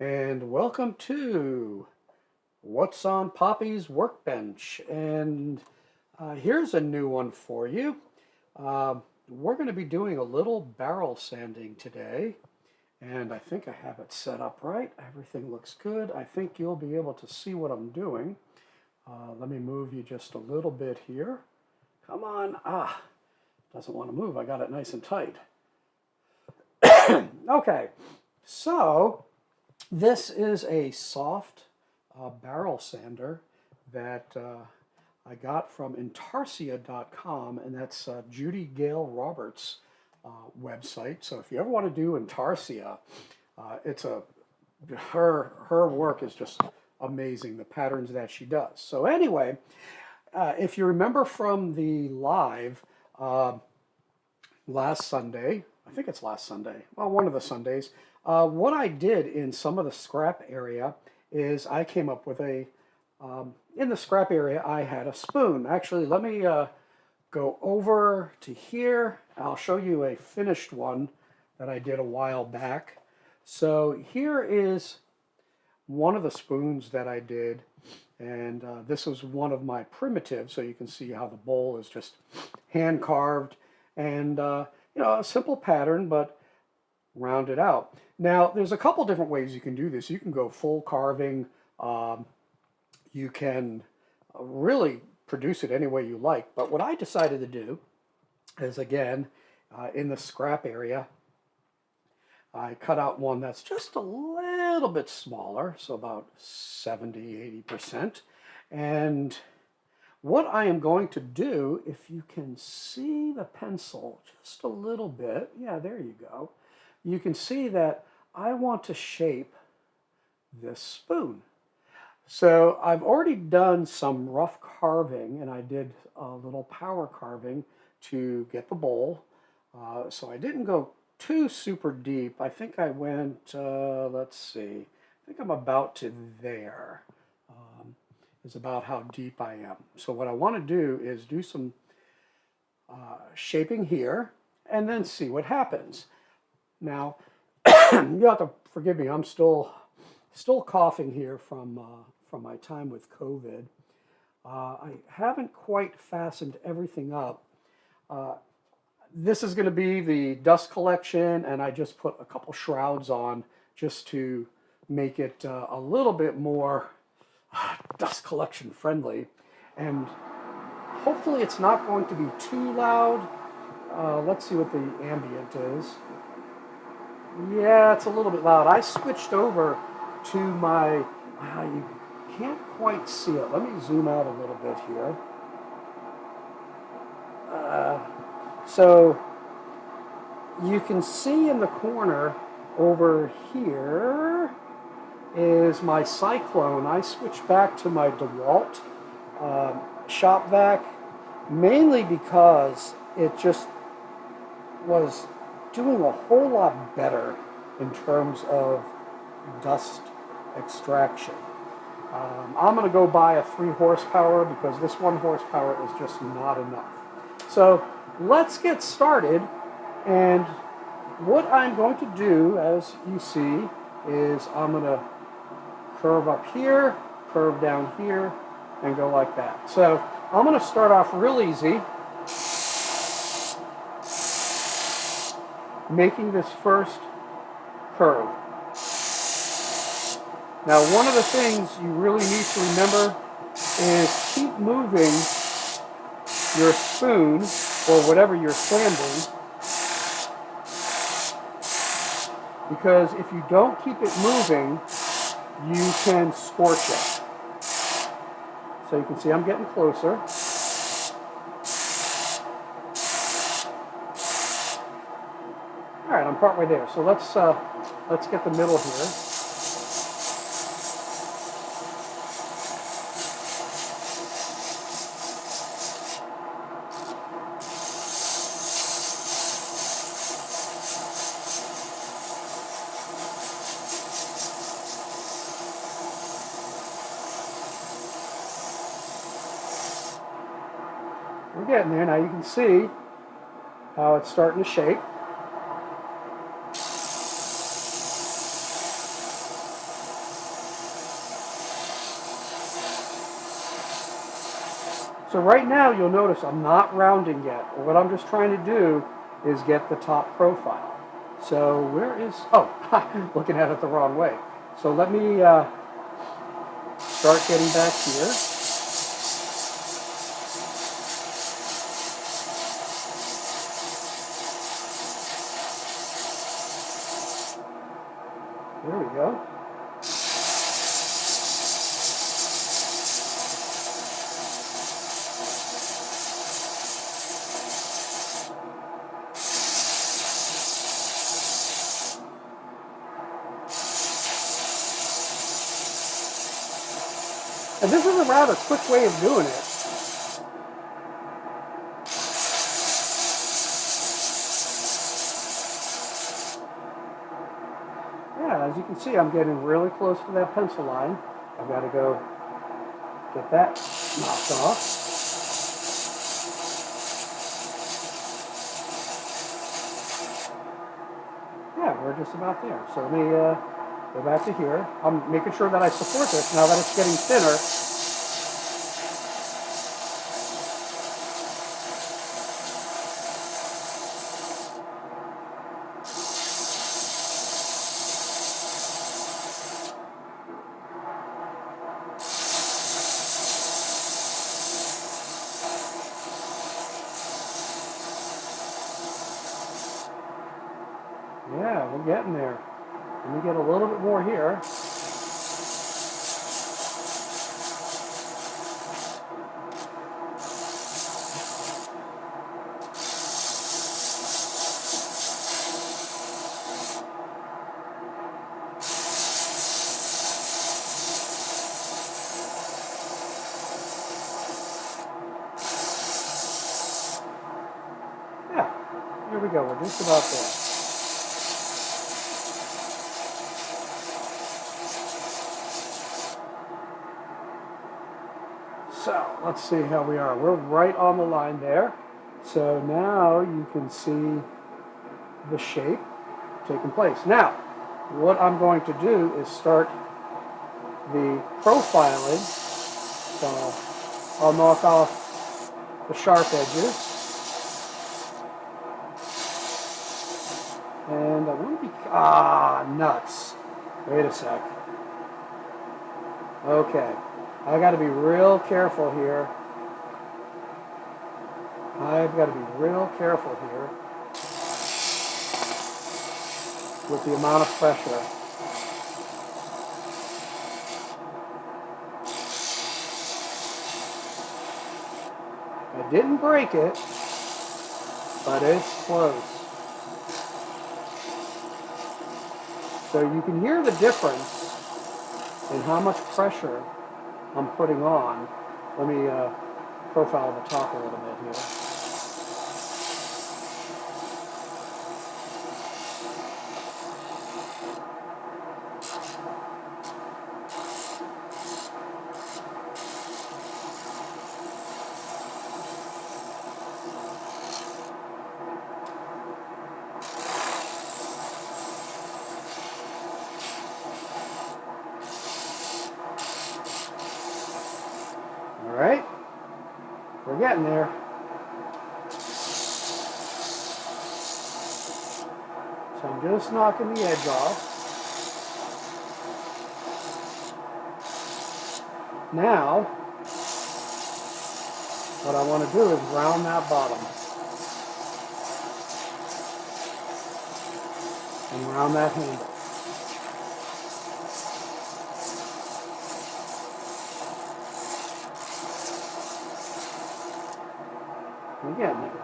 and welcome to What's on Poppy's Workbench. And here's a new one for you. We're going to be doing a little barrel sanding today, and I think I have it set up right. Everything looks good. I think you'll be able to see what I'm doing. Let me move you just a little bit here. Come on. Doesn't want to move. I got it nice and tight. Okay, so this is a soft barrel sander that I got from intarsia.com, and that's Judy Gale Roberts' website. So if you ever want to do Intarsia, her work is just amazing, the patterns that she does. So anyway, if you remember from the live last Sunday, I think it's last Sunday, well, one of the Sundays, what I did in some of the scrap area is I came up with in the scrap area, I had a spoon. Actually, let me go over to here. I'll show you a finished one that I did a while back. So here is one of the spoons that I did, and this was one of my primitives, so you can see how the bowl is just hand carved and a simple pattern, but rounded out. Now, there's a couple different ways you can do this. You can go full carving. You can really produce it any way you like. But what I decided to do is, again, in the scrap area, I cut out one that's just a little bit smaller, so about 70–80%. And what I am going to do, if you can see the pencil just a little bit, yeah, there you go. You can see that I want to shape this spoon. So I've already done some rough carving, and I did a little power carving to get the bowl. So I didn't go too super deep. I think I went, let's see, I think I'm about to there. Is about how deep I am. So what I want to do is do some shaping here and then see what happens. Now, you have to forgive me. I'm still coughing here from my time with COVID. I haven't quite fastened everything up. This is going to be the dust collection, and I just put a couple shrouds on just to make it a little bit more dust collection friendly, and hopefully it's not going to be too loud. Let's see what the ambient is. Yeah, it's a little bit loud. I switched over to my, you can't quite see it. Let me zoom out a little bit here. So you can see in the corner over here is my Cyclone. I switched back to my DeWalt shop vac mainly because it just was doing a whole lot better in terms of dust extraction. I'm going to go buy a 3 horsepower because this 1 horsepower is just not enough. So let's get started, and what I'm going to do, as you see, is I'm going to curve up here, curve down here, and go like that. So I'm going to start off real easy, making this first curve. Now, one of the things you really need to remember is keep moving your spoon, or whatever you're sanding, because if you don't keep it moving, you can scorch it. So you can see I'm getting closer. All right, I'm partway there. So let's get the middle here. We're getting there. Now you can see how it's starting to shape. So right now you'll notice I'm not rounding yet. What I'm just trying to do is get the top profile. So where is, oh, looking at it the wrong way. So let me start getting back here. There we go. And this is a rather quick way of doing it. Yeah, as you can see, I'm getting really close to that pencil line. I've got to go get that knocked off. Yeah, we're just about there. So let me go back to here. I'm making sure that I support this now that it's getting thinner. Yeah, we're getting there. Let me get a little bit more here. Yeah, here we go. We're just about there. So let's see how we are. We're right on the line there. So now you can see the shape taking place. Now, what I'm going to do is start the profiling. So I'll knock off the sharp edges. And I want to be, nuts. Wait a sec. Okay. I got to be real careful here. I've got to be real careful here with the amount of pressure. I didn't break it, but it's close. So you can hear the difference in how much pressure I'm putting on. Let me profile the top a little bit here. All right, we're getting there. So I'm just knocking the edge off. Now, what I want to do is round that bottom. And round that handle. Again there.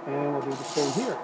And we'll do the same here.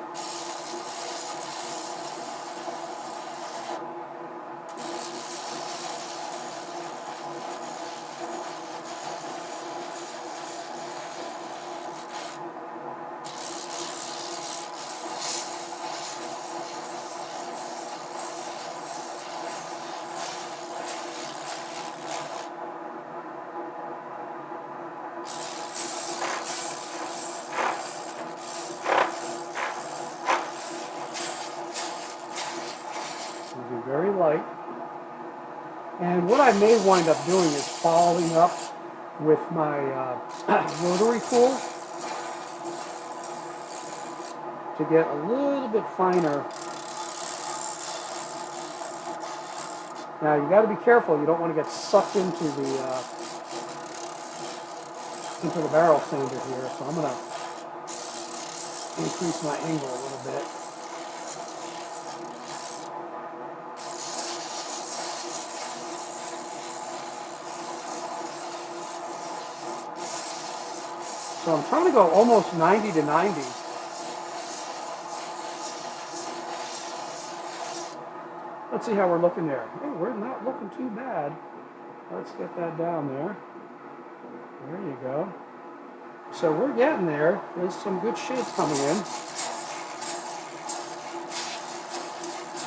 And what I may wind up doing is following up with my rotary tool to get a little bit finer. Now you got to be careful. You don't want to get sucked into the barrel sander here. So I'm going to increase my angle a little bit. So I'm trying to go almost 90 to 90. Let's see how we're looking there. Hey, we're not looking too bad. Let's get that down there. There you go. So we're getting there. There's some good shape coming in.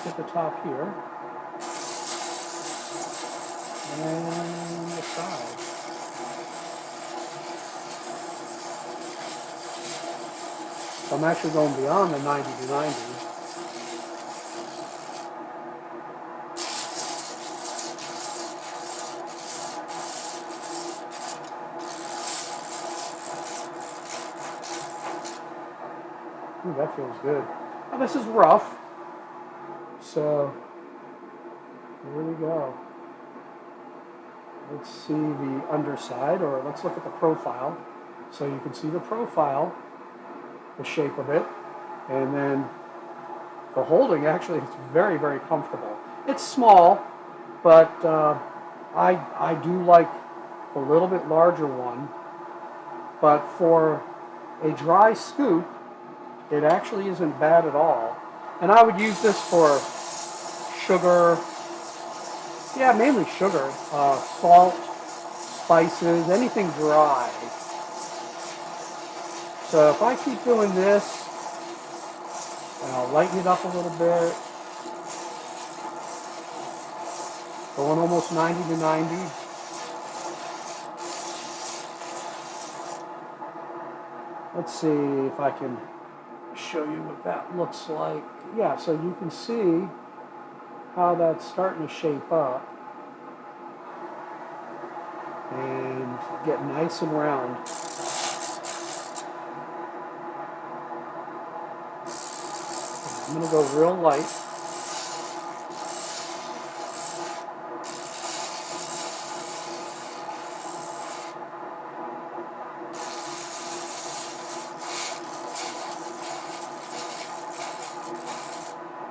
Get the top here. And the side. So I'm actually going beyond the 90 to 90. Ooh, that feels good. Now this is rough. So here we go. Let's see the underside, or let's look at the profile. So you can see the profile, the shape of it, and then the holding actually is very, very comfortable. It's small, but I do like the little bit larger one. But for a dry scoop, it actually isn't bad at all. And I would use this for sugar, yeah, mainly sugar, salt, spices, anything dry. So if I keep doing this, and I'll lighten it up a little bit, going almost 90 to 90. Let's see if I can show you what that looks like. Yeah, so you can see how that's starting to shape up and get nice and round. I'm going to go real light.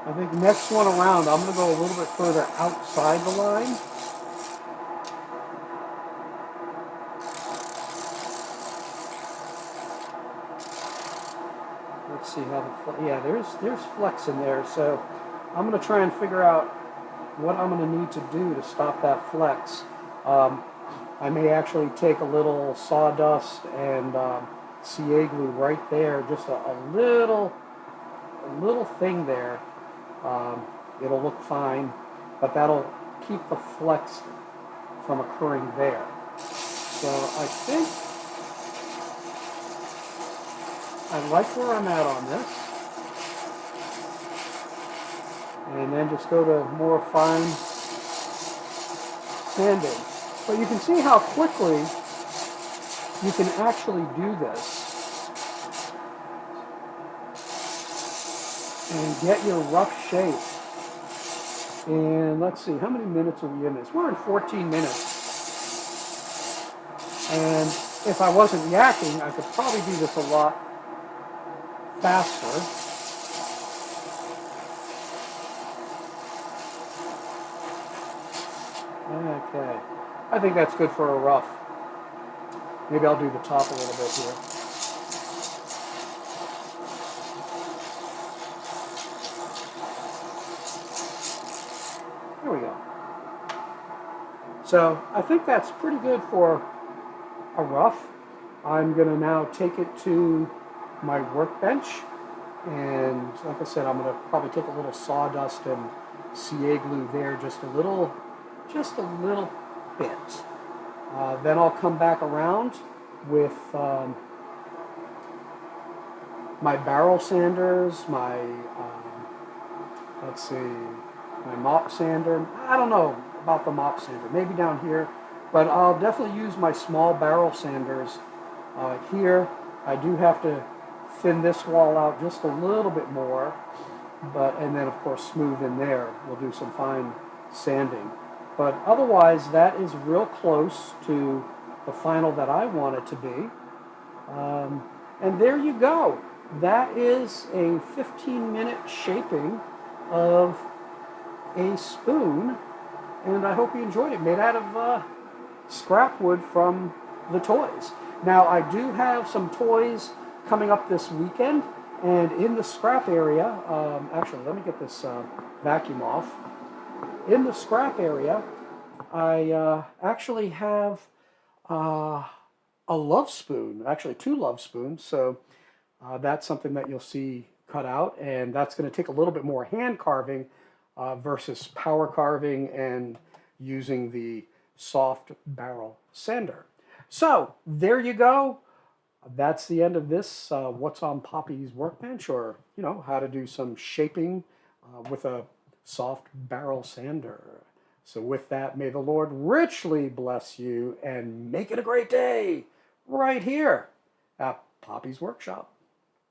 I think next one around, I'm going to go a little bit further outside the line. Let's see how the, yeah, there's flex in there. So I'm going to try and figure out what I'm going to need to do to stop that flex. I may actually take a little sawdust and CA glue right there, just a little thing there. It'll look fine, but that'll keep the flex from occurring there. So I think I like where I'm at on this. And then just go to more fine sanding. But you can see how quickly you can actually do this and get your rough shape. And let's see, how many minutes are we in this? We're in 14 minutes. And if I wasn't yakking, I could probably do this a lot faster. Okay. I think that's good for a rough. Maybe I'll do the top a little bit here. There we go. So I think that's pretty good for a rough. I'm going to now take it to my workbench. And like I said, I'm going to probably take a little sawdust and CA glue there, just a little bit. Then I'll come back around with my barrel sanders, my let's see, my mop sander. I don't know about the mop sander, maybe down here, but I'll definitely use my small barrel sanders here. I do have to thin this wall out just a little bit more, and then of course smooth in there. We'll do some fine sanding. But otherwise, that is real close to the final that I want it to be. And there you go. That is a 15-minute shaping of a spoon, and I hope you enjoyed it. Made out of scrap wood from the toys. Now, I do have some toys coming up this weekend, and in the scrap area, actually, let me get this vacuum off. In the scrap area, I actually have a love spoon, actually 2 love spoons, so that's something that you'll see cut out, and that's going to take a little bit more hand carving versus power carving and using the soft barrel sander. So there you go. That's the end of this What's on Poppy's Workbench, or how to do some shaping with a soft barrel sander. So with that, may the Lord richly bless you and make it a great day right here at Poppy's Workshop.